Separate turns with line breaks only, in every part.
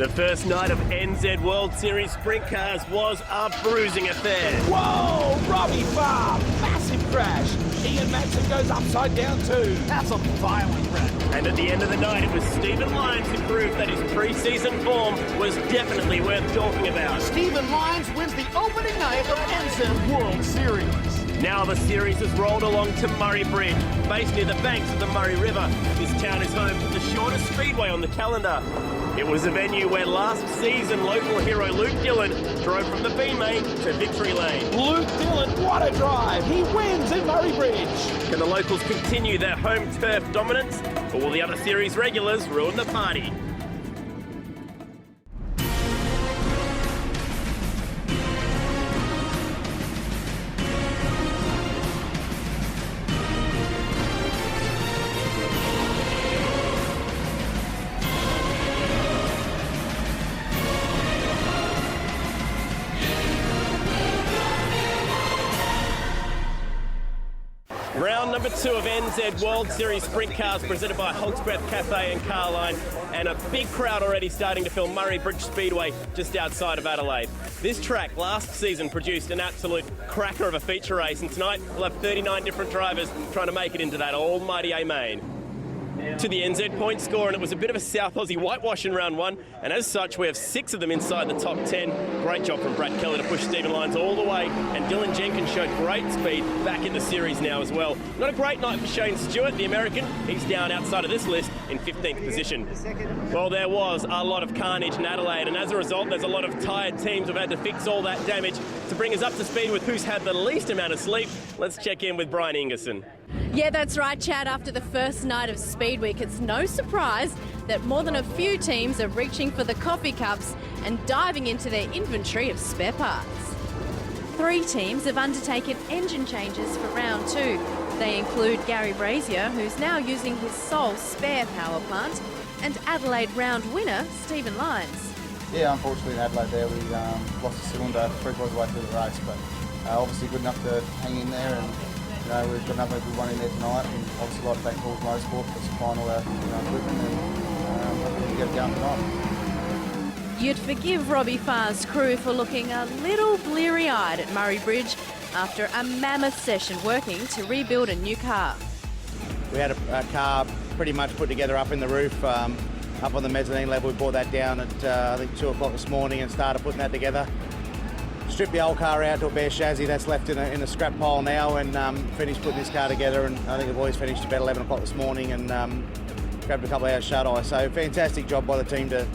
The first night of Enzed World Series Sprint Cars was a bruising affair.
Whoa! Robbie Farr! Massive crash! Ian Matson goes upside down too. That's a violent wreck.
And at the end of the night, it was Stephen Lyons who proved that his pre-season form was definitely worth talking about.
Stephen Lyons wins the opening night of Enzed World Series.
Now the series has rolled along to Murray Bridge, based near the banks of the Murray River. This town is home to the shortest speedway on the calendar. It was a venue where last season local hero Luke Dillon drove from the B-Main to Victory Lane.
Luke Dillon, what a drive! He wins at Murray Bridge.
Can the locals continue their home turf dominance, or will the other series regulars ruin the party? Round number 2 of Enzed World Series Sprint Cars presented by Hogsbreath Cafe and Carline, and a big crowd already starting to fill Murray Bridge Speedway just outside of Adelaide. This track last season produced an absolute cracker of a feature race, and tonight we'll have 39 different drivers trying to make it into that almighty A-Main. To the NZ point score, and it was a bit of a South Aussie whitewash in round 1, and as such we have 6 of them inside the top 10. Great job from Brad Kelly to push Stephen Lyons all the way, and Dylan Jenkins showed great speed back in the series now as well. Not a great night for Shane Stewart, the American. He's down outside of this list in 15th position. Well, there was a lot of carnage in Adelaide, and as a result there's a lot of tired teams who've had to fix all that damage. To bring us up to speed with who's had the least amount of sleep, let's check in with Brian Ingerson.
Yeah, that's right, Chad. After the first night of Speed Week, it's no surprise that more than a few teams are reaching for the coffee cups and diving into their inventory of spare parts. 3 teams have undertaken engine changes for round 2. They include Gary Brazier, who's now using his sole spare power plant, and Adelaide round winner, Stephen Lyons.
Yeah, unfortunately in Adelaide there we lost a cylinder 3/4 of the way through the race, but obviously good enough to hang in there, and we've got another good one in there tonight, and obviously like Back Balls Motorsport for supplying all our equipment, and hopefully we get it going tonight.
You'd forgive Robbie Farr's crew for looking a little bleary-eyed at Murray Bridge after a mammoth session working to rebuild a new car.
We had a car pretty much put together up in the roof, up on the mezzanine level. We brought that down at I think 2 o'clock this morning and started putting that together. Stripped the old car out to a bare chassis that's left in a scrap pile now, and finished putting this car together, and I think the boys finished about 11 o'clock this morning and grabbed a couple of hours shut-eye. So fantastic job by the team to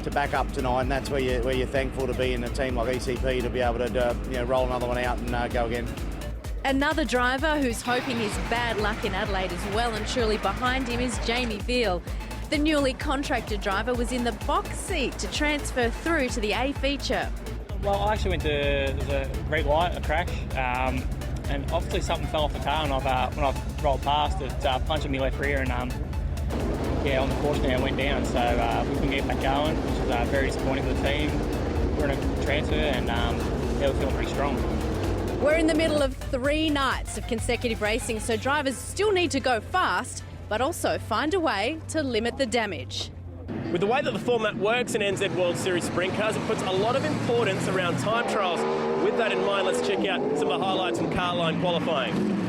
back up tonight, and that's where you're thankful to be in a team like ECP to be able to roll another one out and go again.
Another driver who's hoping his bad luck in Adelaide is well and truly behind him is Jamie Veal. The newly contracted driver was in the box seat to transfer through to the A feature.
Well, I actually went to the red light, a crash, and obviously something fell off the car, and when I rolled past it, punched me left rear, and on the caution I went down, so we couldn't get back going, which was very disappointing for the team. We're in a transfer, and we're feeling pretty strong.
We're in the middle of 3 nights of consecutive racing, so drivers still need to go fast, but also find a way to limit the damage.
With the way that the format works in NZ World Series Sprint Cars, it puts a lot of importance around time trials. With that in mind, let's check out some of the highlights from Carline qualifying.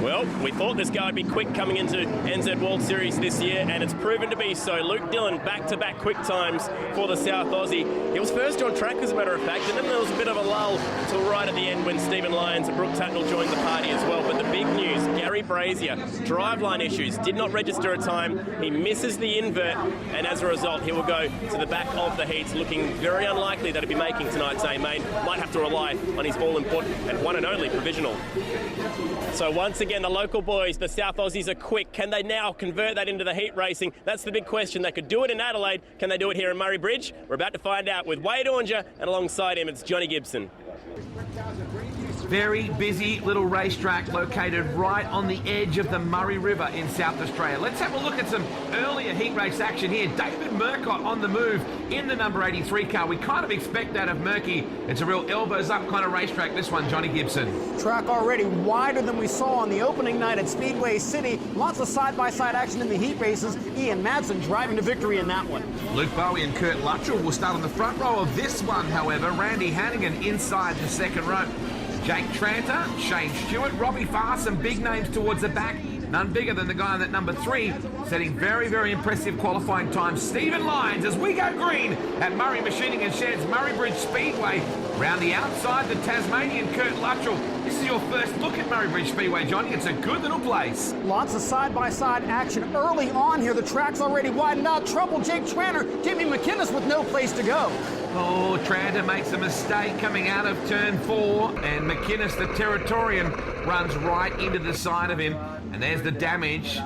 Well, we thought this guy would be quick coming into NZ World Series this year, and it's proven to be so. Luke Dillon, back-to-back quick times for the South Aussie. He was first on track, as a matter of fact, and then there was a bit of a lull until right at the end when Stephen Lyons and Brooke Tatnell joined the party as well. But the big news, Gary Brazier, driveline issues, did not register a time. He misses the invert, and as a result, he will go to the back of the heats, looking very unlikely that he'll be making tonight's A-Main. Might have to rely on his all-important and one and only provisional. So once again, the local boys, the South Aussies, are quick. Can they now convert that into the heat racing? That's the big question. They could do it in Adelaide. Can they do it here in Murray Bridge? We're about to find out with Wade Ornger, and alongside him, it's Johnny Gibson.
Very busy little racetrack located right on the edge of the Murray River in South Australia. Let's have a look at some earlier heat race action here. David Murcott on the move in the number 83 car. We kind of expect that of Murky. It's a real elbows up kind of racetrack, this one, Johnny Gibson.
Track already wider than we saw on the opening night at Speedway City. Lots of side-by-side action in the heat races. Ian Madsen driving to victory in that one.
Luke Bowie and Kurt Luttrell will start on the front row of this one, however. Randy Hannigan inside the second row. Jake Tranter, Shane Stewart, Robbie Farr, some big names towards the back. None bigger than the guy on that number 3, setting very, very impressive qualifying times. Stephen Lyons as we go green at Murray Machining and Sheds Murray Bridge Speedway. Round the outside, the Tasmanian Kurt Luttrell. This is your first look at Murray Bridge Speedway, Johnny. It's a good little place.
Lots of side-by-side action early on here. The track's already widened out. Trouble, Jake Tranter, Jimmy McInnes with no place to go.
Oh, Tranter makes a mistake coming out of turn 4, and McInnes, the Territorian, runs right into the side of him, and there's the damage.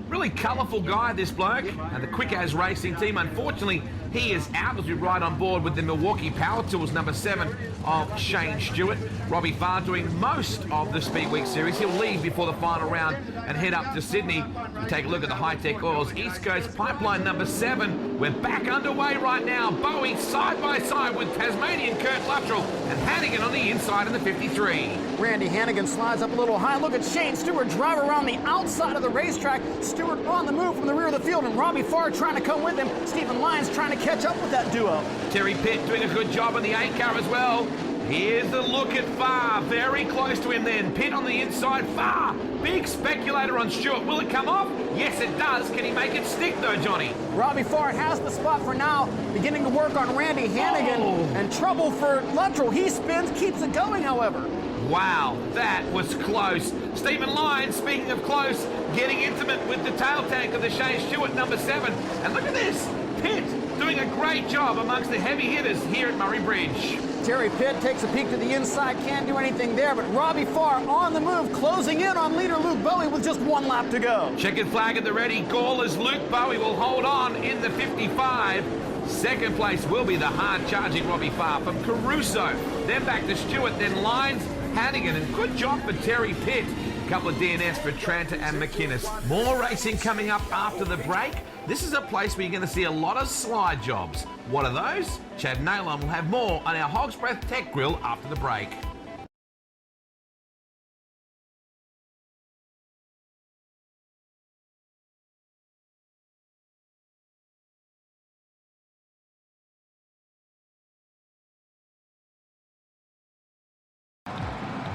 Really colourful guy, this bloke. And the Quick As Racing team, unfortunately, he is out as we ride on board with the Milwaukee Power Tools number 7 of Shane Stewart. Robbie Farr doing most of the Speed Week series. He'll leave before the final round and head up to Sydney. We take a look at the High-Tech Oils East Coast Pipeline number 7. We're back underway right now. Bowie side by side with Tasmanian Kurt Luttrell and Hannigan on the inside in the 53.
Randy Hannigan slides up a little high. Look at Shane Stewart drive around the outside of the racetrack. Stewart on the move from the rear of the field, and Robbie Farr trying to come with him. Stephen Lyons trying to catch up with that duo.
Terry Pitt doing a good job on the 8 car as well. Here's the look at Farr, very close to him then. Pitt on the inside, Farr, big speculator on Stewart. Will it come off? Yes, it does. Can he make it stick though, Johnny?
Robbie Farr has the spot for now, beginning to work on Randy Hannigan, and trouble for Luttrell. He spins, keeps it going, however.
Wow, that was close. Stephen Lyons, speaking of close, getting intimate with the tail tank of the Shane Stewart number 7. And look at this, Pitt doing a great job amongst the heavy hitters here at Murray Bridge.
Terry Pitt takes a peek to the inside, can't do anything there, but Robbie Farr on the move, closing in on leader Luke Bowie with just 1 lap to go.
Checkered flag at the ready. Gawler's Luke Bowie will hold on in the 55. Second place will be the hard-charging Robbie Farr from Caruso. Then back to Stewart, then Lyons, Hannigan, and good job for Terry Pitt. A couple of DNS for Tranter and McInnes. More racing coming up after the break. This is a place where you're going to see a lot of slide jobs. What are those? Chad Nalon will have more on our Hog's Breath Tech Grill after the break.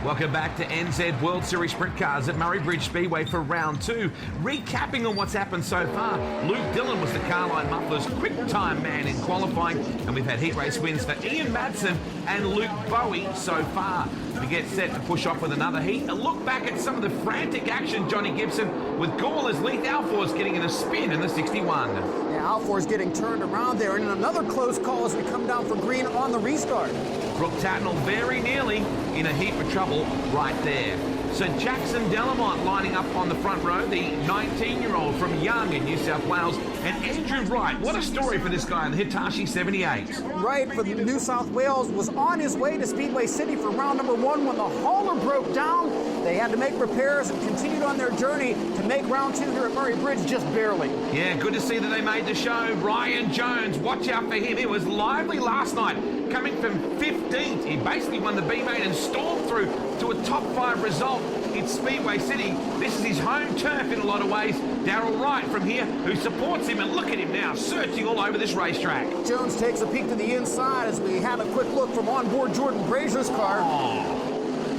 Welcome back to Enzed World Series Sprint Cars at Murray Bridge Speedway for round 2. Recapping on what's happened so far, Luke Dillon was the Carline Mufflers quick time man in qualifying, and we've had heat race wins for Ian Madsen and Luke Bowie so far. We get set to push off with another heat. A look back at some of the frantic action, Johnny Gibson, with Gawler's Leith Alfor's getting in a spin in the 61.
Yeah, Alfor's getting turned around there, and another close call as we come down for green on the restart.
Brooke Tatnell very nearly in a heap of trouble right there. So Jackson Delamont lining up on the front row, the 19-year-old from Young in New South Wales. And Andrew Wright, what a story for this guy in the Hitachi 78.
Wright for New South Wales was on his way to Speedway City for round number 1 when the hauler broke down. They had to make repairs and continued on their journey to make round 2 here at Murray Bridge just barely.
Yeah, good to see that they made the show. Ryan Jones, watch out for him. It was lively last night. Coming from 15th, he basically won the B-main and stormed through to a top 5 result in Speedway City. This is his home turf in a lot of ways. Darryl Wright from here, who supports him, and look at him now, searching all over this racetrack.
Jones takes a peek to the inside as we have a quick look from onboard Jordan Brazier's car.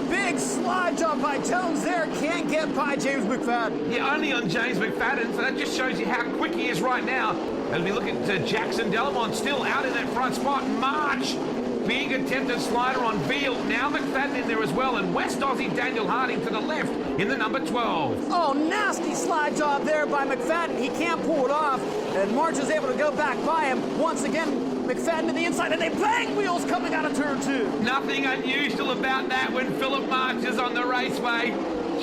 Big slide job by Jones there, can't get by James McFadden.
Yeah, only on James McFadden, so that just shows you how quick he is right now. As we look at Jackson Delamont still out in that front spot. March, big attempted slider on Veal. Now McFadden in there as well, and West Aussie Daniel Harding to the left in the number 12.
Oh, nasty slide job there by McFadden. He can't pull it off, and March is able to go back by him. Once again, McFadden to the inside, and they bang wheels coming out of turn 2.
Nothing unusual about that when Philip March is on the raceway.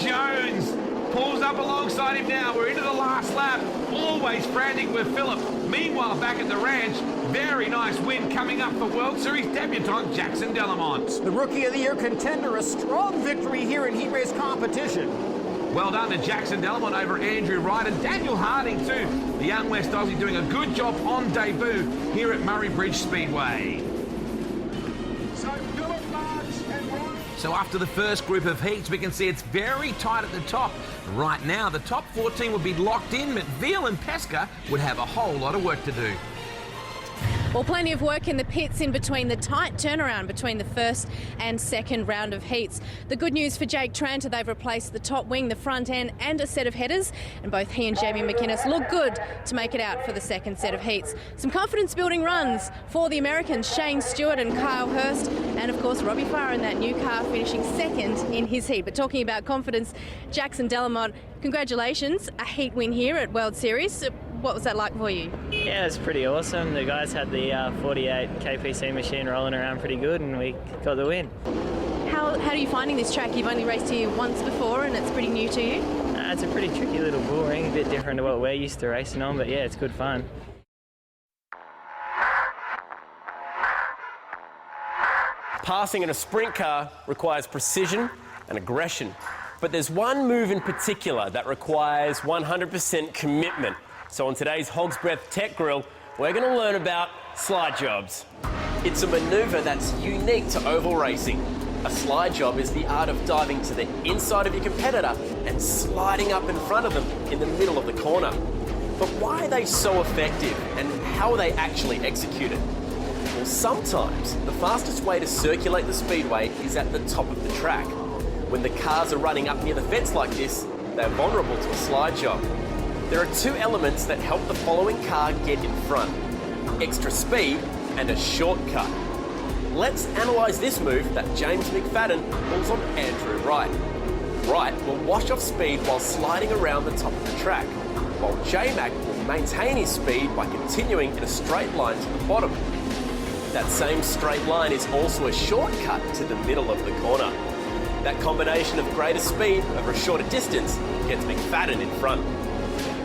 Jones pulls up alongside him now. We're into the last lap. All always frantic with Phillip. Meanwhile, back at the ranch, very nice win coming up for World Series debutant Jackson Delamont.
The Rookie of the Year contender, a strong victory here in heat race competition.
Well done to Jackson Delamont over Andrew Wright and Daniel Harding too. The young West Aussie doing a good job on debut here at Murray Bridge Speedway. So after the first group of heats, we can see it's very tight at the top. Right now, the top 14 would be locked in, but Veal and Pesca would have a whole lot of work to do.
Well, plenty of work in the pits in between the tight turnaround between the first and second round of heats. The good news for Jake Tranter, they've replaced the top wing, the front end and a set of headers, and both he and Jamie McInnes look good to make it out for the second set of heats. Some confidence building runs for the Americans, Shane Stewart and Kyle Hurst, and of course Robbie Farr in that new car finishing second in his heat. But talking about confidence, Jackson Delamont, congratulations, a heat win here at World Series. What was that like for you?
Yeah, it's pretty awesome. The guys had the 48 KPC machine rolling around pretty good and we got the win.
How are you finding this track? You've only raced here once before and it's pretty new to you?
It's a pretty tricky little bull ring, a bit different to what we're used to racing on, but yeah, it's good fun.
Passing in a sprint car requires precision and aggression. But there's one move in particular that requires 100% commitment. So on today's Hog's Breath Tech Grill, we're going to learn about slide jobs. It's a manoeuvre that's unique to oval racing. A slide job is the art of diving to the inside of your competitor and sliding up in front of them in the middle of the corner. But why are they so effective and how are they actually executed? Well, sometimes the fastest way to circulate the speedway is at the top of the track. When the cars are running up near the fence like this, they're vulnerable to a slide job. There are two elements that help the following car get in front: extra speed and a shortcut. Let's analyse this move that James McFadden pulls on Andrew Wright. Wright will wash off speed while sliding around the top of the track, while J-Mac will maintain his speed by continuing in a straight line to the bottom. That same straight line is also a shortcut to the middle of the corner. That combination of greater speed over a shorter distance gets McFadden in front.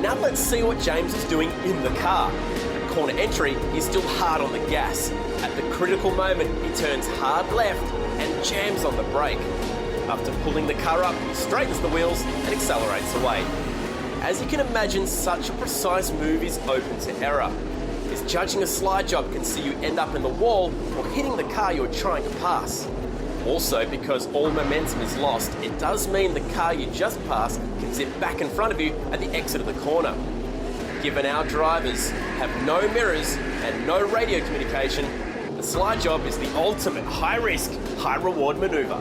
Now let's see what James is doing in the car. At corner entry, he's still hard on the gas. At the critical moment, he turns hard left and jams on the brake. After pulling the car up, he straightens the wheels and accelerates away. As you can imagine, such a precise move is open to error. Misjudging a slide job can see you end up in the wall or hitting the car you're trying to pass. Also, because all momentum is lost, it does mean the car you just passed can zip back in front of you at the exit of the corner. Given our drivers have no mirrors and no radio communication, the slide job is the ultimate high-risk, high-reward manoeuvre.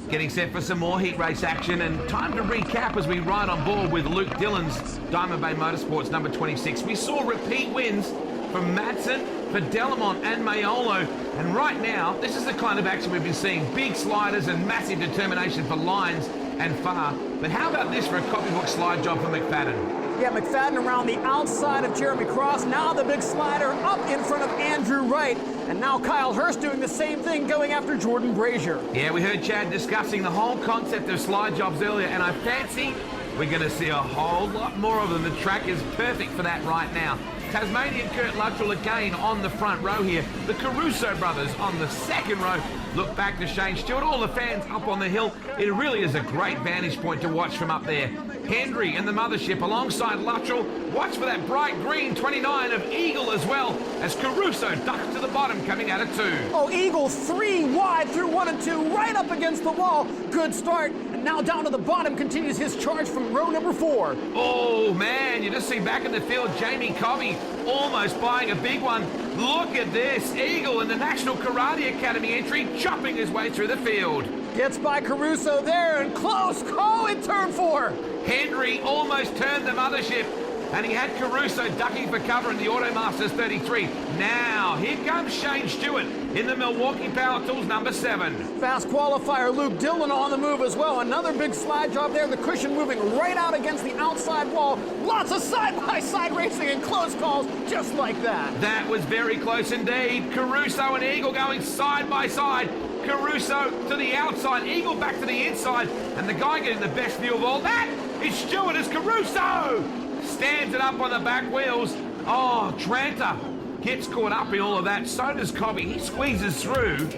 Getting set for some more heat race action and time to recap as we ride on board with Luke Dillon's Diamond Bay Motorsports number 26. We saw repeat wins from Madsen, for Delamont and Mayolo, and right now this is the kind of action we've been seeing: big sliders and massive determination for Lines and Farr. But how about this for a copybook slide job for McFadden?
Yeah, McFadden around the outside of Jeremy Cross. Now the big slider up in front of Andrew Wright. And now Kyle Hurst doing the same thing, going after Jordan Brazier.
Yeah, we heard Chad discussing the whole concept of slide jobs earlier, and I fancy we're going to see a whole lot more of them. The track is perfect for that right now. Tasmanian Kurt Luttrell again on the front row here. The Caruso brothers on the second row. Look back to Shane Stewart, all the fans up on the hill. It really is a great vantage point to watch from up there. Hendry and the mothership alongside Luttrell. Watch for that bright green 29 of Eagle as well, as Caruso ducks to the bottom coming out of 2.
Oh, Eagle 3 wide through 1 and 2, right up against the wall. Good start. And now down to the bottom continues his charge from row number 4.
Oh man, you just see back in the field Jamie Cobby almost buying a big one. Look at this. Eagle in the National Karate Academy entry, chopping his way through the field.
Gets by Caruso there and close call in turn 4.
Hendry almost turned the mothership, and he had Caruso ducking for cover in the Automasters 33. Now, here comes Shane Stewart in the Milwaukee Power Tools number 7.
Fast qualifier Luke Dillon on the move as well. Another big slide job there. The cushion moving right out against the outside wall. Lots of side-by-side racing and close calls just like that.
That was very close indeed. Caruso and Eagle going side by side. Caruso to the outside, Eagle back to the inside, and the guy getting the best view of all that It's Stewart as Caruso stands it up on the back wheels. Oh, Tranter gets caught up in all of that. So does Cobby. He squeezes through.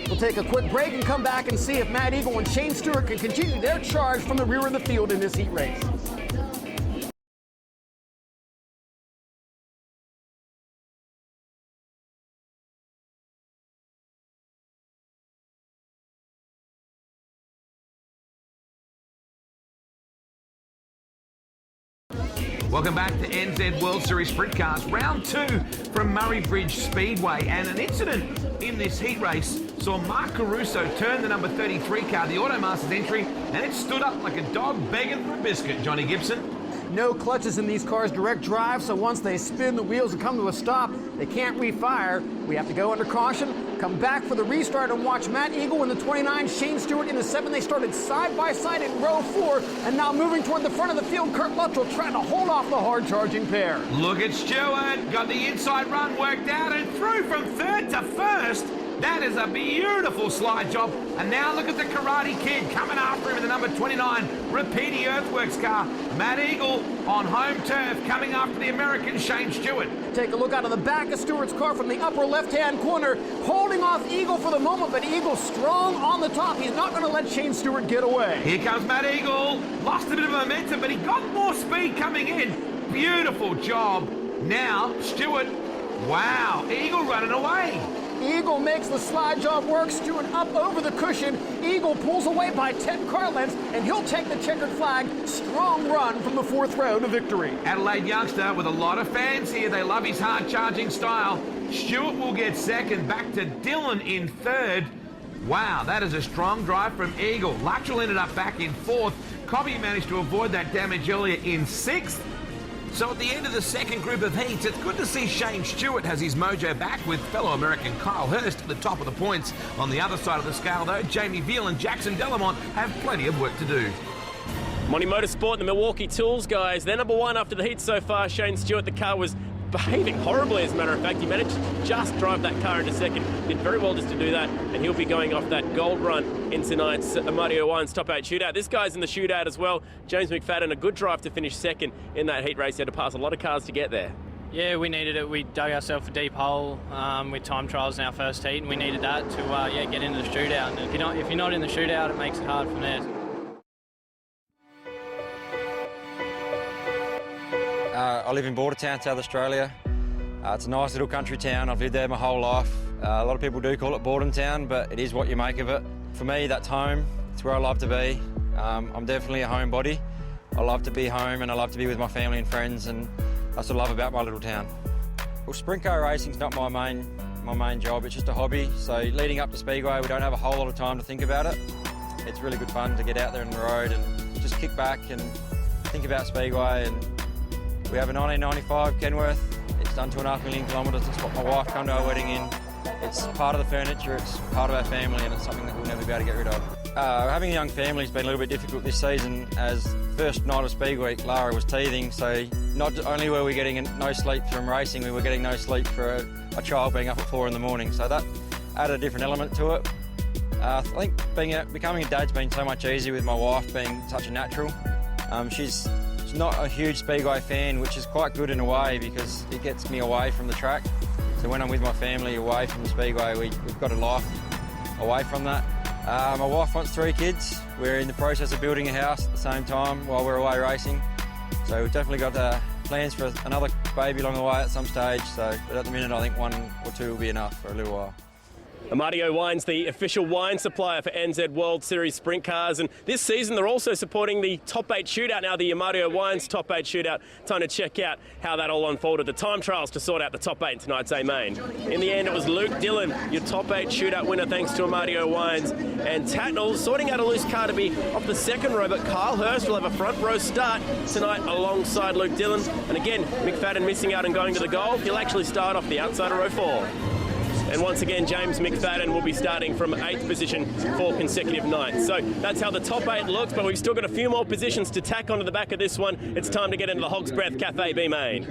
We'll take a quick break and come back and see if Matt Eagle and Shane Stewart can continue their charge from the rear of the field in this heat race.
Welcome back to Enzed World Series Sprint Cars, round 2 from Murray Bridge Speedway. And an incident in this heat race saw Mark Caruso turn the number 33 car, the Automasters entry, and it stood up like a dog begging for a biscuit, Johnny Gibson.
No clutches in these cars, direct drive, so once they spin the wheels and come to a stop, they can't refire. We have to go under caution, come back for the restart and watch Matt Eagle in the 29, Shane Stewart in the 7. They started side by side in row 4, and now moving toward the front of the field, Kurt Luttrell trying to hold off the hard-charging pair.
Look at Stewart, got the inside run worked out and through from 3rd to 1st. That is a beautiful slide job. And now look at the Karate Kid coming after him in the number 29 Repeaty Earthworks car. Matt Eagle on home turf coming after the American Shane Stewart.
Take a look out of the back of Stewart's car from the upper left-hand corner, holding off Eagle for the moment, but Eagle strong on the top. He's not going to let Shane Stewart get away.
Here comes Matt Eagle. Lost a bit of momentum, but he got more speed coming in. Beautiful job. Now, Stewart, wow, Eagle running away.
Eagle makes the slide job work. Stewart up over the cushion. Eagle pulls away by 10 car lengths, and he'll take the checkered flag. Strong run from the 4th row to victory.
Adelaide youngster with a lot of fans here. They love his hard-charging style. Stewart will get 2nd, back to Dillon in 3rd. Wow, that is a strong drive from Eagle. Luttrell ended up back in 4th. Cobby managed to avoid that damage earlier in 6th. So at the end of the 2nd group of heats, it's good to see Shane Stewart has his mojo back with fellow American Kyle Hurst at the top of the points. On the other side of the scale, though, Jamie Veal and Jackson Delamont have plenty of work to do.
Monty Motorsport, the Milwaukee Tools guys, they're number 1 after the heat so far. Shane Stewart, the car was behaving horribly, as a matter of fact. He managed to just drive that car into 2nd. Did very well just to do that, and he'll be going off that gold run in tonight's Mario Wines Top 8 shootout. This guy's in the shootout as well. James McFadden, a good drive to finish 2nd in that heat race. He had to pass a lot of cars to get there.
Yeah, we needed it. We dug ourselves a deep hole with time trials in our first heat, and we needed that to get into the shootout. And if you're not in the shootout, it makes it hard from there.
I live in Bordertown, South Australia. It's a nice little country town. I've lived there my whole life. A lot of people do call it Bordentown, but it is what you make of it. For me, that's home. It's where I love to be. I'm definitely a homebody. I love to be home and I love to be with my family and friends, and that's what I love about my little town. Well, sprint car racing's not my main job. It's just a hobby. So leading up to Speedway, we don't have a whole lot of time to think about it. It's really good fun to get out there on the road and just kick back and think about Speedway. And we have a 1995 Kenworth. It's done 2.5 million kilometres. It's what my wife come to our wedding in. It's part of the furniture, it's part of our family, and it's something that we'll never be able to get rid of. Having a young family has been a little bit difficult this season, as first night of Speed Week, Lara was teething, so not only were we getting no sleep from racing, we were getting no sleep for a child being up at 4 in the morning, so that added a different element to it. I think becoming a dad's been so much easier with my wife being such a natural. She's not a huge Speedway fan, which is quite good in a way because it gets me away from the track. So when I'm with my family away from the Speedway, we've got a life away from that. My wife wants 3 kids. We're in the process of building a house at the same time while we're away racing. So we've definitely got plans for another baby along the way at some stage. But at the minute, I think 1 or 2 will be enough for a little while.
Amadio Wine's the official wine supplier for Enzed World Series Sprint Cars, and this season they're also supporting the Top 8 shootout now, the Amadio Wine's Top 8 shootout. Time to check out how that all unfolded. The time trials to sort out the Top 8 in tonight's A main. In the end, it was Luke Dillon, your Top 8 shootout winner, thanks to Amadio Wines. And Tatnall sorting out a loose car to be off the 2nd row, but Kyle Hurst will have a front row start tonight alongside Luke Dillon. And again, McFadden missing out and going to the goal. He'll actually start off the outside of row 4. And once again, James McFadden will be starting from 8th position for consecutive nights. So that's how the top 8 looks, but we've still got a few more positions to tack onto the back of this one. It's time to get into the Hog's Breath Cafe B main.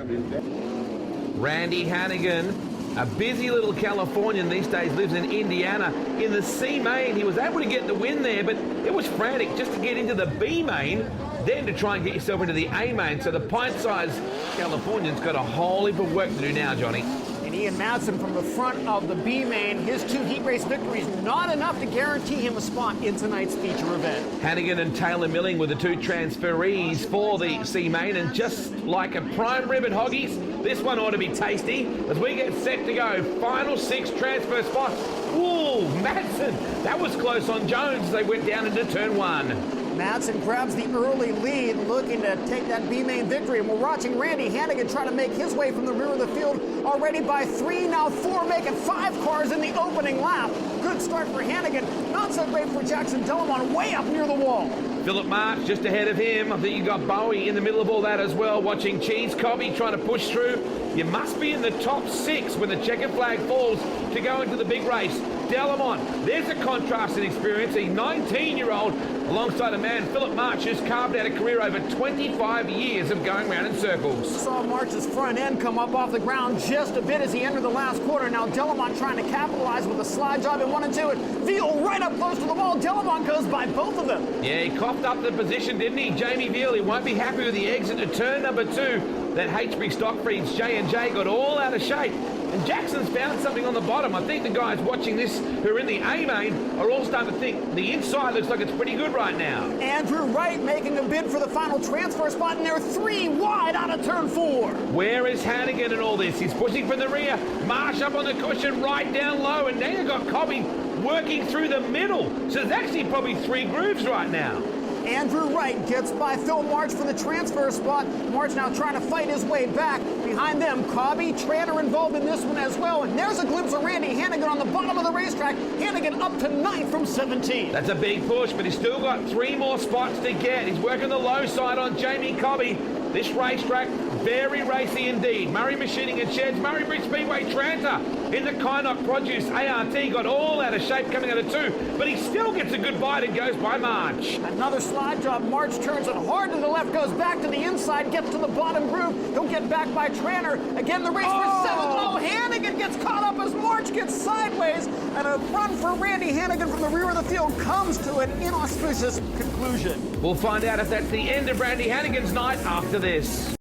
Randy Hannigan A busy little Californian these days, lives in Indiana. In the C main, he was able to get the win there, but it was frantic just to get into the B main, then to try and get yourself into the A main. So the pint-sized Californian's got a whole heap of work to do now, Johnny.
And Ian Madsen from the front of the B main, his 2 heat race victories, not enough to guarantee him a spot in tonight's feature event.
Hannigan and Taylor Milling were the 2 transferees for the C main, and just like a prime rib at Hoggies, this one ought to be tasty as we get set to go. Final 6 transfer spots. Ooh, Madsen, that was close on Jones as they went down into turn 1.
Madsen grabs the early lead, looking to take that B-main victory. And we're watching Randy Hannigan try to make his way from the rear of the field already by 3, now 4, making 5 cars in the opening lap. Good start for Hannigan. Not so great for Jackson Delamont, way up near the wall.
Philip March just ahead of him. I think you got Bowie in the middle of all that as well, watching Cheese Cobby trying to push through. You must be in the top 6 when the checkered flag falls to go into the big race. Delamont, there's a contrasting experience. A 19-year-old alongside a man, Philip March, who's carved out a career over 25 years of going round in circles.
Saw March's front end come up off the ground just a bit as he entered the last quarter. Now Delamont trying to capitalize with a slide job in 1 and 2. And Veal right up close to the wall. Delamont goes by both of them.
Yeah, he coughed up the position, didn't he? Jamie Veal, he won't be happy with the exit to turn number 2. That HB Stockfried's J&J got all out of shape. And Jackson's found something on the bottom. I think the guys watching this who are in the A main are all starting to think the inside looks like it's pretty good right now.
Andrew Wright making a bid for the final transfer spot, and they're 3 wide out of turn 4.
Where is Hannigan in all this? He's pushing from the rear. Marsh up on the cushion, right down low, and now you've got Cobby working through the middle. So there's actually probably 3 grooves right now.
Andrew Wright gets by Phil March for the transfer spot. March now trying to fight his way back. Behind them, Cobby, Tranter involved in this one as well. And there's a glimpse of Randy Hannigan on the bottom of the racetrack. Hannigan up to 9th from 17.
That's a big push, but he's still got 3 more spots to get. He's working the low side on Jamie Cobby. This racetrack, very racy indeed. Murray Machining and Sheds, Murray Bridge Speedway, Tranter in the Kynoch Produce. ART got all out of shape coming out of 2, but he still gets a good bite and goes by March.
Another slide job. March turns it hard to the left, goes back to the inside, gets to the bottom groove. He'll get back by Tranter. Again, the race for 7th. Oh, Hannigan gets caught up as March gets sideways. And a run for Randy Hannigan from the rear of the field comes to an inauspicious conclusion.
We'll find out if that's the end of Randy Hannigan's night after this.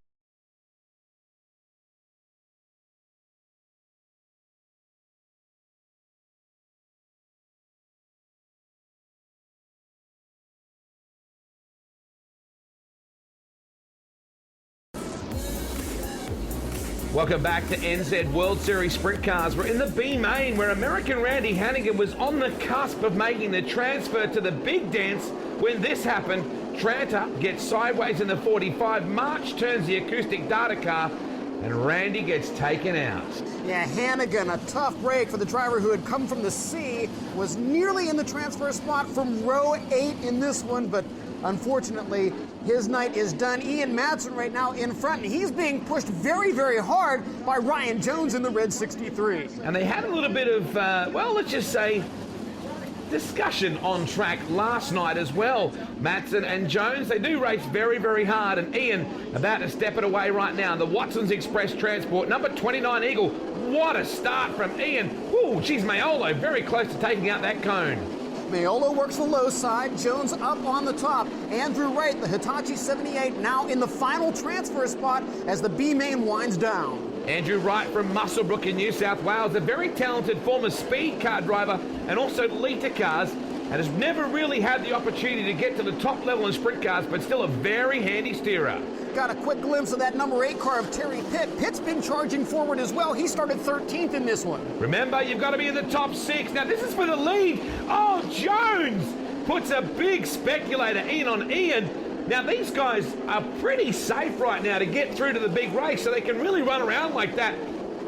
Welcome back to NZ World Series Sprint Cars. We're in the B main where American Randy Hannigan was on the cusp of making the transfer to the big dance when this happened. Tranter gets sideways in the 45. March turns the acoustic data car and Randy gets taken out.
Yeah, Hannigan, a tough break for the driver who had come from the C, was nearly in the transfer spot from row 8 in this one, but unfortunately, his night is done. Ian Madsen right now in front, and he's being pushed very, very hard by Ryan Jones in the red 63.
And they had a little bit of, well, let's just say, discussion on track last night as well. Madsen and Jones, they do race very, very hard, and Ian about to step it away right now. The Watson's Express Transport, number 29 Eagle. What a start from Ian. Ooh, geez, Mayolo very close to taking out that cone.
Mayolo works the low side, Jones up on the top. Andrew Wright, the Hitachi 78, now in the final transfer spot as the B main winds down.
Andrew Wright from Muswellbrook in New South Wales, a very talented former speed car driver and also litre cars, and has never really had the opportunity to get to the top level in sprint cars, but still a very handy steerer.
Got a quick glimpse of that number 8 car of Terry Pitt. Pitt's been charging forward as well. He started 13th in this one.
Remember, you've got to be in the top 6. Now, this is for the lead. Oh, Jones puts a big speculator in on Ian. Now, these guys are pretty safe right now to get through to the big race, so they can really run around like that.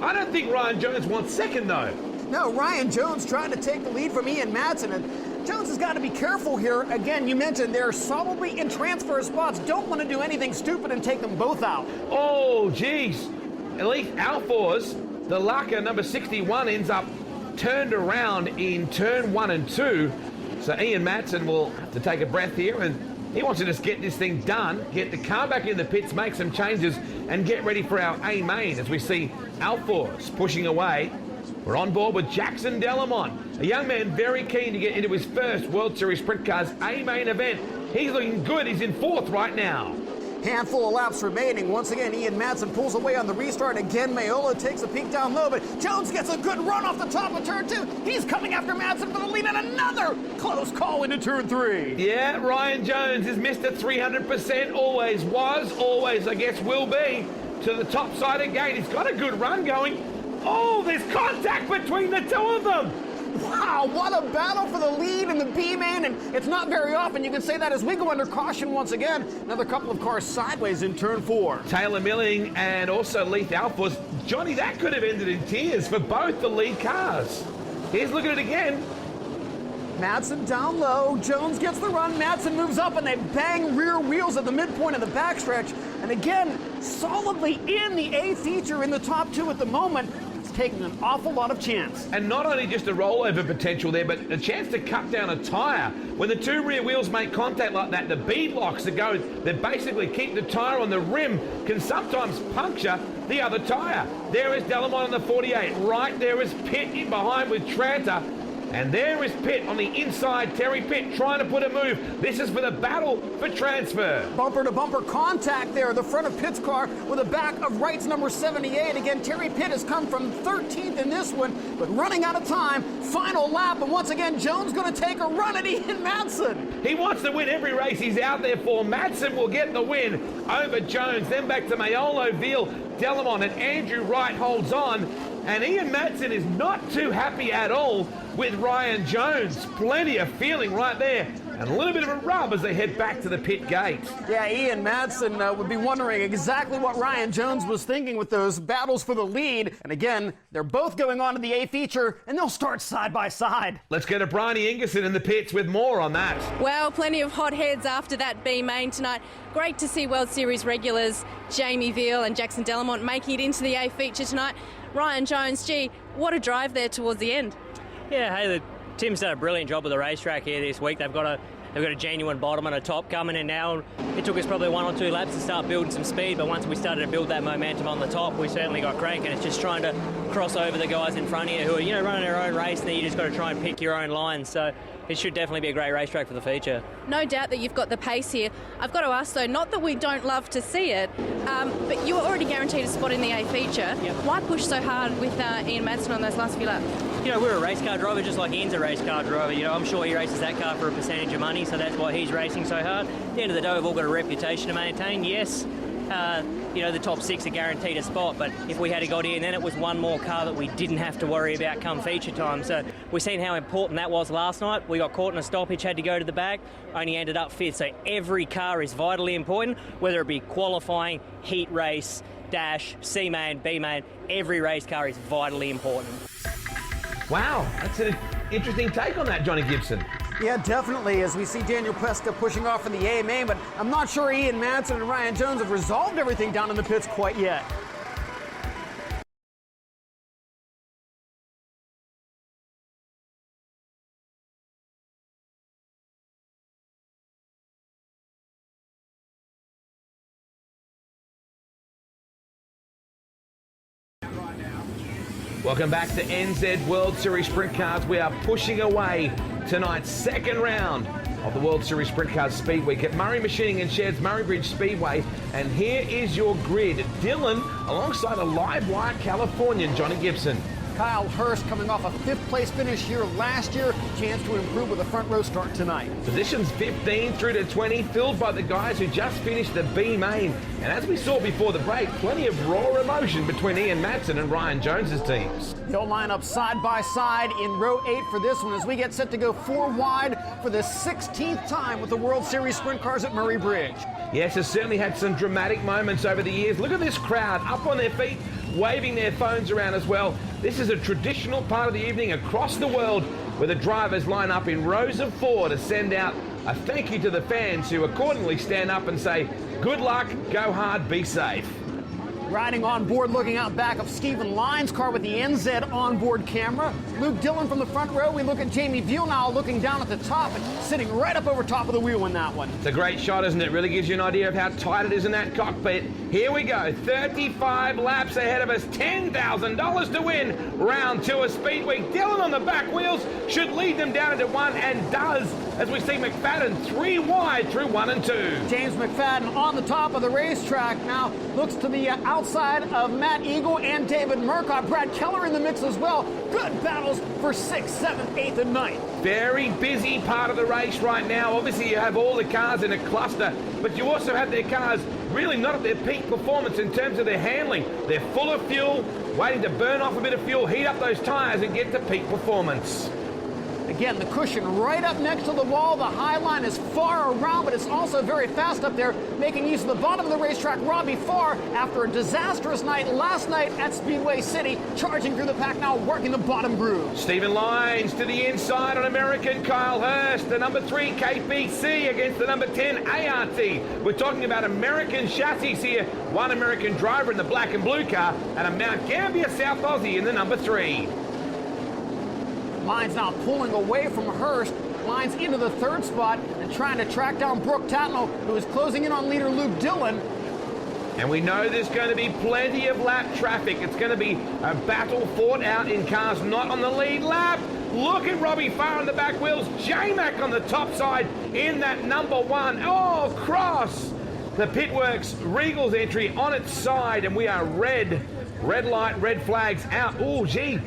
I don't think Ryan Jones wants second, though.
No, Ryan Jones trying to take the lead from Ian Madsen, and Jones has got to be careful here. Again, you mentioned they're solidly in transfer spots. Don't want to do anything stupid and take them both out.
Oh, geez. At least Alfor's, the Laka number 61 ends up turned around in turn 1 and 2. So Ian Madsen will have to take a breath here and He wants to just get this thing done, get the car back in the pits, make some changes, and get ready for our A main as we see Alforce pushing away. We're on board with Jackson Delamont, a young man very keen to get into his first World Series Sprint Cars A main event. He's looking good. He's in 4th right now.
Handful of laps remaining. Once again, Ian Madsen pulls away on the restart. Again, Mayola takes a peek down low, but Jones gets a good run off the top of turn 2. He's coming after Madsen for the lead, and another close call into turn 3.
Yeah, Ryan Jones is Mr. 300%. Always was, always, I guess, will be. To the top side again. He's got a good run going. Oh, there's contact between the two of them.
Wow, what a battle for the lead in the B main, and it's not very often you can say that as we go under caution once again. Another couple of cars sideways in turn 4.
Taylor Milling and also Leith Alforce. Johnny, that could have ended in tears for both the lead cars. Here's looking at it again.
Madsen down low, Jones gets the run, Madsen moves up, and they bang rear wheels at the midpoint of the backstretch. And again, solidly in the A feature in the top 2 at the moment. Taking an awful lot of chance.
And not only just a rollover potential there, but a chance to cut down a tyre. When the 2 rear wheels make contact like that, the bead locks that go, that basically keep the tyre on the rim, can sometimes puncture the other tyre. There is Delamont on the 48. Right there is Pitt in behind with Tranter. And there is Pitt on the inside. Terry Pitt trying to put a move. This is for the battle for transfer.
Bumper-to-bumper contact there. The front of Pitt's car with the back of Wright's number 78. Again, Terry Pitt has come from 13th in this one, but running out of time. Final lap, and once again, Jones going to take a run at Ian Madsen.
He wants to win every race he's out there for. Madsen will get the win over Jones. Then back to Mayolo, Veal, Delamont, and Andrew Wright holds on. And Ian Madsen is not too happy at all with Ryan Jones. Plenty of feeling right there. And a little bit of a rub as they head back to the pit gate.
Yeah, Ian Madsen would be wondering exactly what Ryan Jones was thinking with those battles for the lead. And again, they're both going on to the A feature, and they'll start side by side.
Let's go to Bryony Ingerson in the pits with more on that.
Well, plenty of hot heads after that B main tonight. Great to see World Series regulars Jamie Veal and Jackson Delamont making it into the A feature tonight. Ryan Jones, gee, what a drive there towards the end.
Yeah, hey, Tim's done a brilliant job with the racetrack here this week. They've got a genuine bottom and a top coming in now. It took us probably 1 or 2 laps to start building some speed, but once we started to build that momentum on the top, we certainly got cranking. It's just trying to cross over the guys in front of you who are, running their own race, and then you just got to try and pick your own lines. So it should definitely be a great racetrack for the feature.
No doubt that you've got the pace here. I've got to ask though, not that we don't love to see it, but you were already guaranteed a spot in the A feature.
Yep.
Why push so hard with Ian Madsen on those last few laps?
We're a race car driver just like Ian's a race car driver. I'm sure he races that car for a percentage of money, so that's why he's racing so hard. At the end of the day, we've all got a reputation to maintain. Yes, the top 6 are guaranteed a spot, but if we had got in, then it was one more car that we didn't have to worry about come feature time. So we've seen how important that was last night. We got caught in a stoppage, had to go to the back, only ended up 5th. So every car is vitally important, whether it be qualifying, heat race, dash, C main, B main. Every race car is vitally important.
Wow, that's an interesting take on that, Johnny Gibson.
Yeah, definitely, as we see Daniel Pesca pushing off in the A main, but I'm not sure Ian Madsen and Ryan Jones have resolved everything down in the pits quite yet.
Welcome back to Enzed World Series Sprint Cars. We are pushing away tonight's second round of the World Series Sprint Cars Speed Week at Murray Machining and Sheds Murray Bridge Speedway. And here is your grid. Dylan alongside a live wire Californian, Johnny Gibson.
Kyle Hurst coming off a 5th place finish here last year. Chance to improve with a front row start tonight.
Positions 15 through to 20 filled by the guys who just finished the B main. And as we saw before the break, plenty of raw emotion between Ian Madsen and Ryan Jones's teams.
They'll line up side by side in row 8 for this one as we get set to go 4 wide for the 16th time with the World Series Sprint Cars at Murray Bridge.
Yes, it's certainly had some dramatic moments over the years. Look at this crowd up on their feet, waving their phones around as well. This is a traditional part of the evening across the world where the drivers line up in rows of 4 to send out a thank you to the fans who accordingly stand up and say, good luck, go hard, be safe.
Riding on board, looking out back of Stephen Lyons' car with the Enzed onboard camera. Luke Dillon from the front row. We look at Jamie Veal now looking down at the top and sitting right up over top of the wheel in that one.
It's a great shot, isn't it? Really gives you an idea of how tight it is in that cockpit. Here we go, 35 laps ahead of us, $10,000 to win round 2 of Speedway. Dillon on the back wheels should lead them down into 1 and does, as we see McFadden 3 wide through 1 and 2.
James McFadden on the top of the racetrack now looks to the outside of Matt Eagle and David Murcott. Brad Keller in the mix as well. Good battles for 6th, 7th, 8th, and 9th.
Very busy part of the race right now. Obviously, you have all the cars in a cluster, but you also have their cars really not at their peak performance in terms of their handling. They're full of fuel, waiting to burn off a bit of fuel, heat up those tyres, and get to peak performance.
Again, the cushion right up next to the wall. The high line is far around, but it's also very fast up there, making use of the bottom of the racetrack. Robbie Farr, after a disastrous night last night at Speedway City, charging through the pack now, working the bottom groove.
Stephen Lyons to the inside on American Kyle Hurst, the number 3 KPC against the number 10 ART. We're talking about American chassis here. One American driver in the black and blue car, and a Mount Gambier South Aussie in the number 3.
Lyons now pulling away from Hurst. Lyons into the 3rd spot and trying to track down Brooke Tatnall, who is closing in on leader Luke Dillon.
And we know there's going to be plenty of lap traffic. It's going to be a battle fought out in cars not on the lead lap. Look at Robbie Farr on the back wheels. J-Mac on the top side in that number 1. Oh, cross! The Pitworks Regal's entry on its side, and we are red. Red light, red flags out. Oh, gee.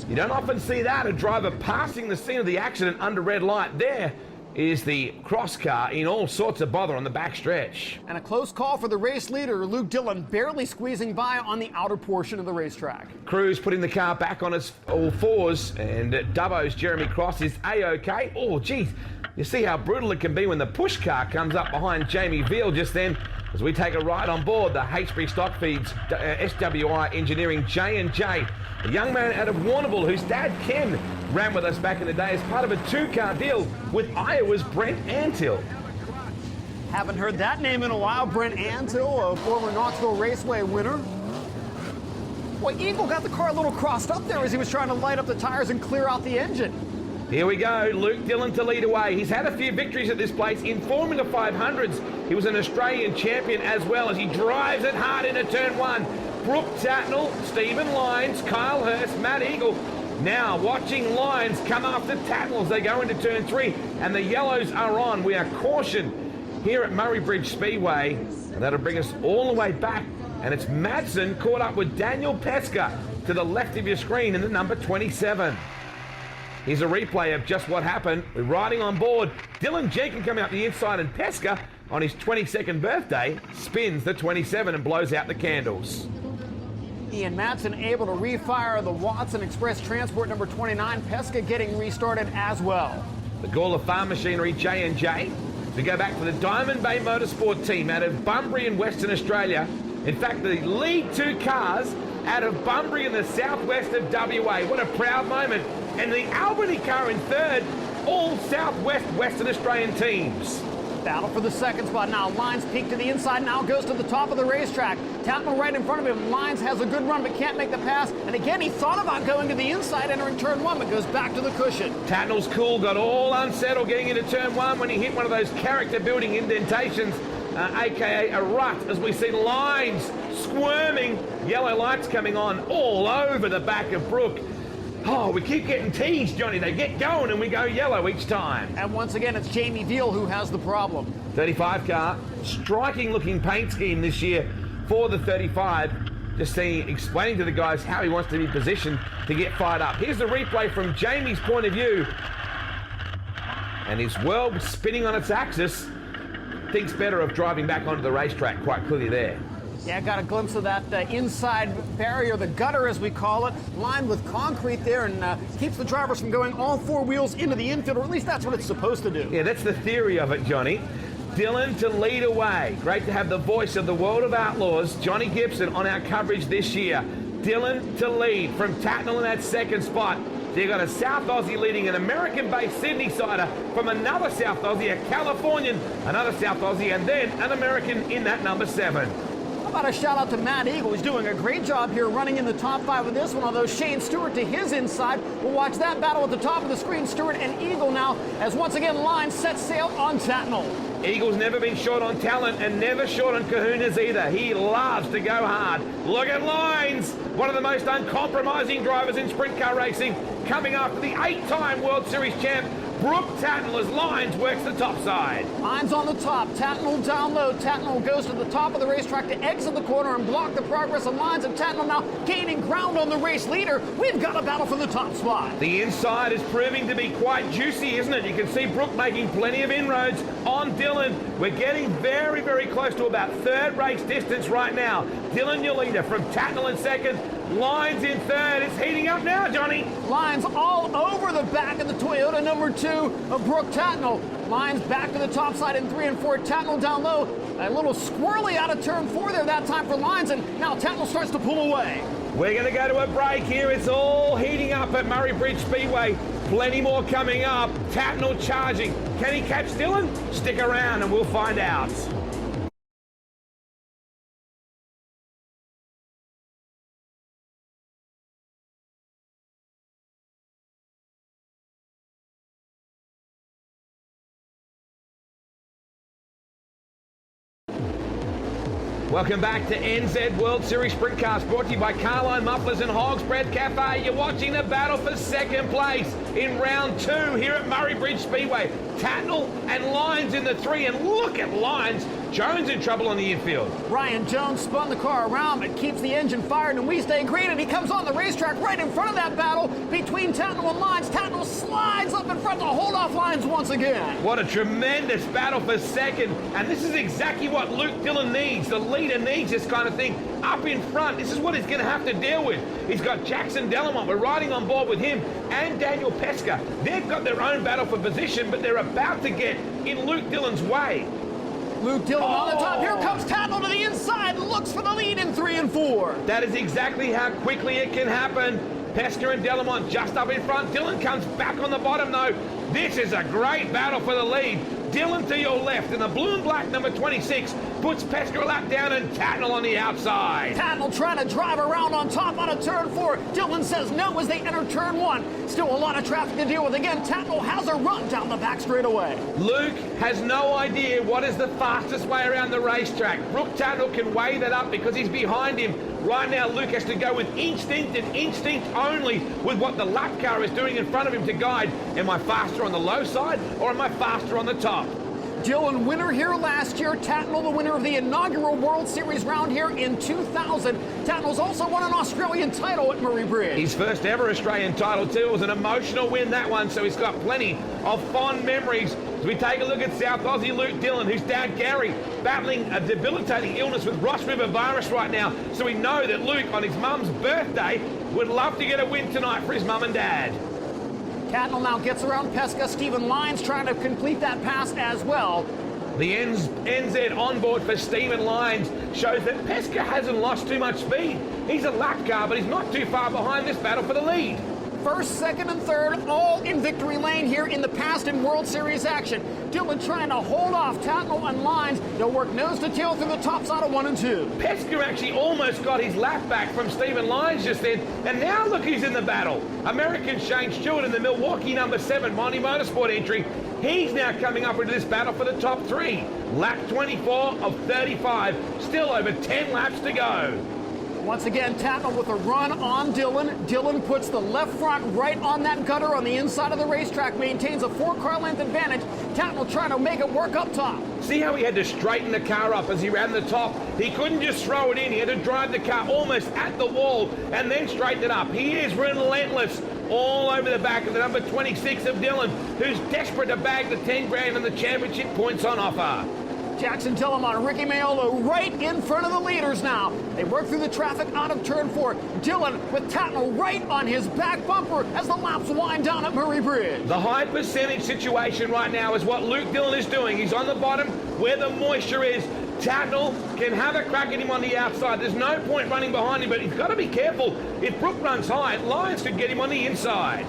You don't often see that, a driver passing the scene of the accident under red light. There is the cross car in all sorts of bother on the back stretch.
And a close call for the race leader, Luke Dillon, barely squeezing by on the outer portion of the racetrack.
Cruz putting the car back on its all fours, and Dubbo's Jeremy Cross is A-OK. Oh, geez. You see how brutal it can be when the push car comes up behind Jamie Veal just then, as we take a ride on board the Hastbury Stock Feeds SWI Engineering J&J. A young man out of Warrnambool whose dad Ken ran with us back in the day as part of a 2-car deal with Iowa's Brent Antill.
Haven't heard that name in a while. Brent Antill, a former Knoxville Raceway winner. Well, Eagle got the car a little crossed up there as he was trying to light up the tires and clear out the engine.
Here we go, Luke Dillon to lead away. He's had a few victories at this place in Formula 500s. He was an Australian champion as well as he drives it hard into turn 1. Brooke Tatnall, Stephen Lyons, Kyle Hurst, Matt Eagle. Now watching Lyons come after Tatnall as they go into turn 3, and the yellows are on. We are cautioned here at Murray Bridge Speedway, and that'll bring us all the way back. And it's Madsen caught up with Daniel Pesca to the left of your screen in the number 27. Here's a replay of just what happened. We're riding on board. Dylan Jenkins coming up the inside, and Pesca, on his 22nd birthday, spins the 27 and blows out the candles.
Ian Madsen able to refire the Watson Express Transport number 29. Pesca getting restarted as well.
The Gawler Farm Machinery J&J. We go back to the Diamond Bay Motorsport team out of Bunbury in Western Australia. In fact, the lead 2 cars out of Bunbury in the southwest of WA. What a proud moment. And the Albany car in 3rd, all southwest Western Australian teams.
Battle for the 2nd spot now. Lyons peak to the inside, now goes to the top of the racetrack. Tatnall right in front of him. Lyons has a good run but can't make the pass. And again, he thought about going to the inside, entering turn 1, but goes back to the cushion.
Tatnall's cool, got all unsettled getting into turn 1 when he hit one of those character-building indentations, aka a rut, as we see lines squirming, yellow lights coming on all over the back of Brooke. Oh, we keep getting teased, Johnny. They get going and we go yellow each time.
And once again, it's Jamie Veal who has the problem.
35 car, striking looking paint scheme this year for the 35. Just explaining to the guys how he wants to be positioned to get fired up. Here's the replay from Jamie's point of view. And his world spinning on its axis. Thinks better of driving back onto the racetrack, quite clearly there.
Yeah, got a glimpse of that inside barrier, the gutter as we call it, lined with concrete there, and keeps the drivers from going all 4 wheels into the infield, or at least that's what it's supposed to do.
Yeah, that's the theory of it, Johnny. Dillon to lead away. Great to have the voice of the world of outlaws, Johnny Gibson, on our coverage this year. Dillon to lead from Tatnall in that 2nd spot. So you've got a South Aussie leading an American-based Sydney-sider from another South Aussie, a Californian, another South Aussie, and then an American in that number 7.
about a shout out to Matt Eagle? He's doing a great job here running in the top 5 of this one, although Shane Stewart to his inside. We'll watch that battle at the top of the screen. Stewart and Eagle now, as once again Lines set sail on Tatnall.
Eagle's never been short on talent and never short on kahunas either. He loves to go hard. Look at Lines, one of the most uncompromising drivers in sprint car racing, coming after the 8-time World Series champ, Brooke Tatnall, as Lines works the top side.
Lines on the top, Tatnall down low. Tatnall goes to the top of the racetrack to exit the corner and block the progress of Lines, and Tatnall now gaining ground on the race leader. We've got a battle for the top spot.
The inside is proving to be quite juicy, isn't it? You can see Brooke making plenty of inroads on Dylan. We're getting very, very close to about third race distance right now. Dylan, your leader, from Tatnall in second. Lines in third. It's heating up now, Johnny.
Lines all over the back of the Toyota number 2 of Brooke Tatnall. Lines back to the top side in 3 and 4. Tatnall down low. A little squirrely out of turn 4 there that time for Lines, and now Tatnall starts to pull away.
We're going to go to a break here. It's all heating up at Murray Bridge Speedway. Plenty more coming up. Tatnall charging. Can he catch Dylan? Stick around and we'll find out. Welcome back to Enzed World Series Sprint Cars, brought to you by Carline Mufflers and Hogs Bread Cafe. You're watching the battle for second place in round 2 here at Murray Bridge Speedway. Tatnall and Lines in the 3, and look at Lines. Jones in trouble on the infield.
Ryan Jones spun the car around but keeps the engine fired, and we stay green, and he comes on the racetrack right in front of that battle between Tatnall and Lines. Tatnall slides up in front to hold off Lines once again.
What a tremendous battle for second, and this is exactly what Luke Dillon needs. The leader needs this kind of thing up in front. This is what he's going to have to deal with. He's got Jackson Delamont. We're riding on board with him, and Daniel Pesca. They've got their own battle for position, but they're about to get in Luke Dillon's way.
Luke Dillon on the top. Here comes Tatnall to the inside. Looks for the lead in 3 and 4.
That is exactly how quickly it can happen. Pesca and Delamont just up in front. Dillon comes back on the bottom, though. This is a great battle for the lead. Dillon to your left, and the blue and black number 26 puts Pesca a lap down, and Tatnall on the outside.
Tatnall trying to drive around on top out of turn 4. Dillon says no as they enter turn 1. Still a lot of traffic to deal with. Again, Tatnall has a run down the back straightaway.
Luke has no idea what is the fastest way around the racetrack. Brooke Tatnall can weigh that up because he's behind him. Right now, Luke has to go with instinct and instinct only with what the lap car is doing in front of him to guide. Am I faster on the low side or am I faster on the top?
Dillon, winner here last year. Tatnall, the winner of the inaugural World Series round here in 2000. Tatnall's also won an Australian title at Murray Bridge.
His first ever Australian title, too. It was an emotional win, that one, so he's got plenty of fond memories. As we take a look at South Aussie Luke Dillon, whose dad Gary battling a debilitating illness with Ross River virus right now. So we know that Luke, on his mum's birthday, would love to get a win tonight for his mum and dad.
Tatnall now gets around Pesca. Stephen Lines trying to complete that pass as well.
The NZ onboard for Stephen Lines shows that Pesca hasn't lost too much speed. He's a lap car, but he's not too far behind this battle for the lead.
First, second, and third, all in victory lane here in the past in World Series action. Dillon trying to hold off Tatnall and Lines. They'll work nose to tail through the top side of 1 and 2.
Pesca actually almost got his lap back from Stephen Lines just then, and now look who's in the battle. American Shane Stewart in the Milwaukee number 7 Monty Motorsport entry. He's now coming up into this battle for the top 3. Lap 24 of 35, still over 10 laps to go.
Once again, Tatnall with a run on Dillon. Dillon puts the left front right on that gutter on the inside of the racetrack, maintains a 4-car length advantage. Tatnall trying to make it work up top.
See how he had to straighten the car up as he ran the top? He couldn't just throw it in. He had to drive the car almost at the wall and then straighten it up. He is relentless all over the back of the number 26 of Dillon, who's desperate to bag the 10 grand and the championship points on offer.
Jackson Delamont, Ricky Maiolo right in front of the leaders now. They work through the traffic out of turn 4. Dillon with Tatnall right on his back bumper as the laps wind down at Murray Bridge.
The high percentage situation right now is what Luke Dillon is doing. He's on the bottom where the moisture is. Tatnall can have a crack at him on the outside. There's no point running behind him, but he's got to be careful. If Brooke runs high, Lyons could get him on the inside.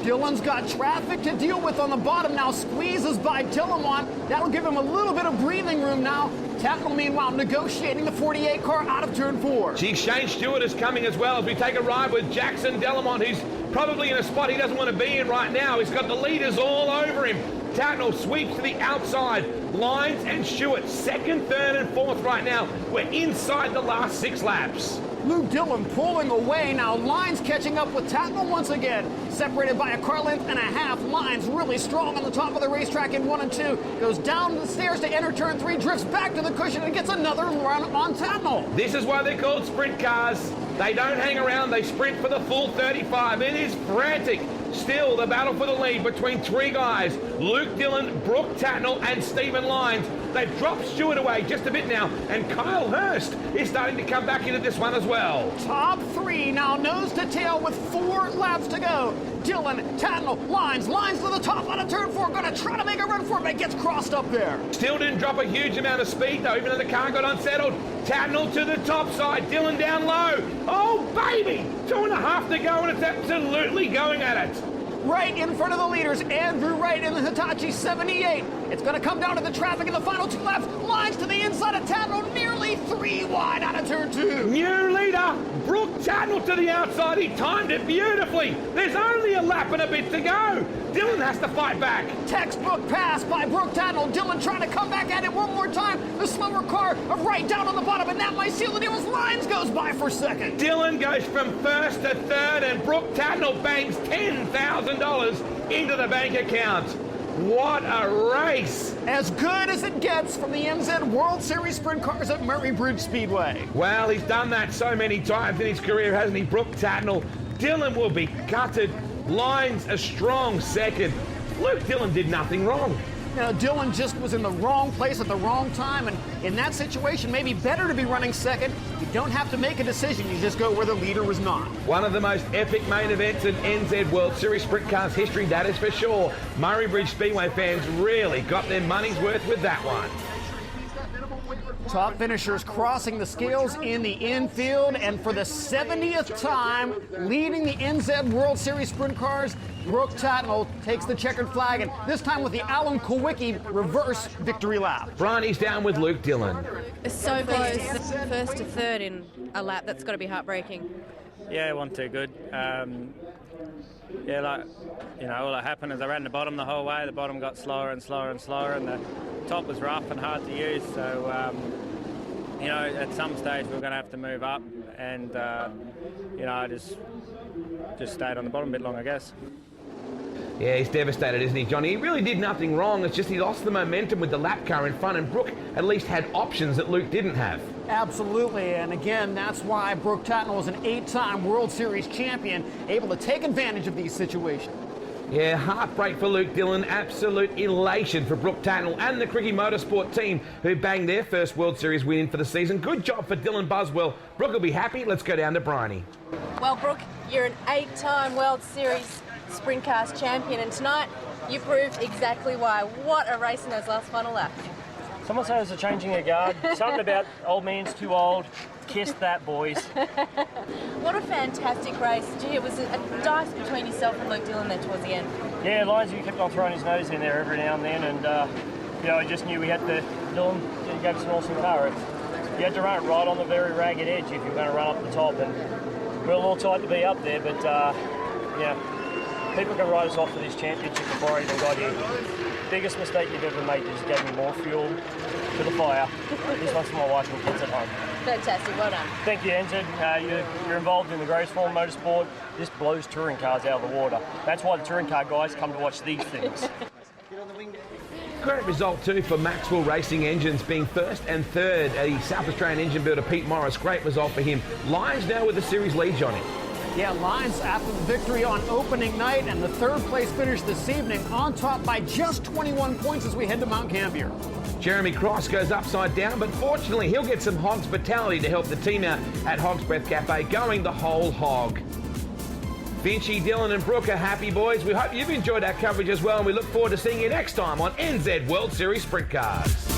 Dylan's got traffic to deal with on the bottom now, squeezes by Tillamont. That'll give him a little bit of breathing room now. Tatnall, meanwhile, negotiating the 48 car out of turn 4.
Gee, Shane Stewart is coming as well as we take a ride with Jackson Delamont, who's probably in a spot he doesn't want to be in right now. He's got the leaders all over him. Tatnall sweeps to the outside. Lines and Stewart, second, third, and fourth right now. We're inside the last 6 laps.
Luke Dillon pulling away now. Lines catching up with Tatnall once again. Separated by a car length and a half. Lines really strong on the top of the racetrack in 1 and 2. Goes down the stairs to enter turn 3. Drifts back to the cushion and gets another run on Tatnall.
This is why they're called sprint cars. They don't hang around. They sprint for the full 35. It is frantic. Still, the battle for the lead between 3 guys. Luke Dillon, Brooke Tatnall, and Stephen Lines. They've dropped Stewart away just a bit now, and Kyle Hurst is starting to come back into this one as well.
Top 3 now nose to tail with 4 laps to go. Dillon, Tatnall, Lines to the top out of turn 4. Gonna try to make a run for it, but gets crossed up there.
Still didn't drop a huge amount of speed though, even though the car got unsettled. Tatnall to the top side, Dillon down low. Oh baby, 2.5 to go, and it's absolutely going at it.
Right in front of the leaders, Andrew Wright in the Hitachi 78. It's going to come down to the traffic in the final 2 laps. Lines to the inside of Tatnall, nearly 3 wide out of turn 2.
New leader, Brooke Tatnall to the outside. He timed it beautifully. There's only a lap and a bit to go. Dillon has to fight back.
Textbook pass by Brooke Tatnall. Dillon trying to come back at it one more time. The slower car of Wright down on the bottom, and that might seal the deal as Lines goes by for second.
Dillon goes from first to third, and Brooke Tatnall bangs $10,000 into the bank account. What a race!
As good as it gets from the Enzed World Series Sprint Cars at Murray Bridge Speedway.
Well, he's done that so many times in his career, hasn't he? Brooke Tatnall. Dillon will be gutted. Lines a strong second. Luke Dillon did nothing wrong.
You know, Dillon just was in the wrong place at the wrong time, and in that situation, maybe better to be running second. You don't have to make a decision, you just go where the leader was not.
One of the most epic main events in NZ World Series Sprint Cars history, that is for sure. Murray Bridge Speedway fans really got their money's worth with that one.
Top finishers crossing the scales in the infield, and for the 70th time, leading the NZ World Series Sprint Cars, Brooke Tatnall takes the checkered flag, and this time with the Alan Kowicki reverse victory lap.
Bronny's down with Luke Dillon.
It's so close, first to third in a lap. That's got to be heartbreaking.
Yeah, it wasn't too good. Yeah, like, you know, all that happened is I ran the bottom the whole way. The bottom got slower and slower and slower, and the top was rough and hard to use. So, you know, at some stage we're going to have to move up, and you know, I just stayed on the bottom a bit long, I guess.
Yeah, he's devastated, isn't he, Johnny? He really did nothing wrong. It's just he lost the momentum with the lap car in front, and Brooke at least had options that Luke didn't have.
Absolutely, and again, that's why Brooke Tatnall was an 8-time World Series champion, able to take advantage of these situations.
Yeah, heartbreak for Luke Dillon, absolute elation for Brooke Tatnall and the Cricky Motorsport team who banged their first World Series win in for the season. Good job for Dylan Buswell. Brooke will be happy. Let's go down to Bryony.
Well, Brooke, you're an 8-time World Series Sprint Cars champion, and tonight you proved exactly why. What a race in those last final laps.
Someone said it was a changing of guard. Something about old man's too old. Kiss that, boys.
What a fantastic race. Gee, it was a dice between yourself and Luke Dillon there towards the end.
Yeah, Lines, you kept on throwing his nose in there every now and then, and you know, I just knew we had to. Dillon gave us an awesome car. You had to run it right on the very ragged edge if you were going to run up the top, and we were a little tight to be up there, but yeah, people can write us off for this championship before I even got here. Biggest mistake you've ever made is gave me more fuel to the fire. This one's for my wife and kids at home.
Fantastic, well done.
Thank you, Enzed. You're involved in the greatest form of motorsport. This blows touring cars out of the water. That's why the touring car guys come to watch these things.
Great result too for Maxwell Racing Engines being first and third. A South Australian engine builder, Pete Morris. Great result for him. Lions now with the series lead, Johnny.
Yeah, Lions after the victory on opening night and the third place finish this evening on top by just 21 points as we head to Mount Gambier.
Jeremy Cross goes upside down, but fortunately he'll get some Hogs Vitality to help the team out at Hogs Breath Cafe, going the whole hog. Vinchy, Dillon and Brooke are happy boys. We hope you've enjoyed our coverage as well, and we look forward to seeing you next time on NZ World Series Sprint Cars.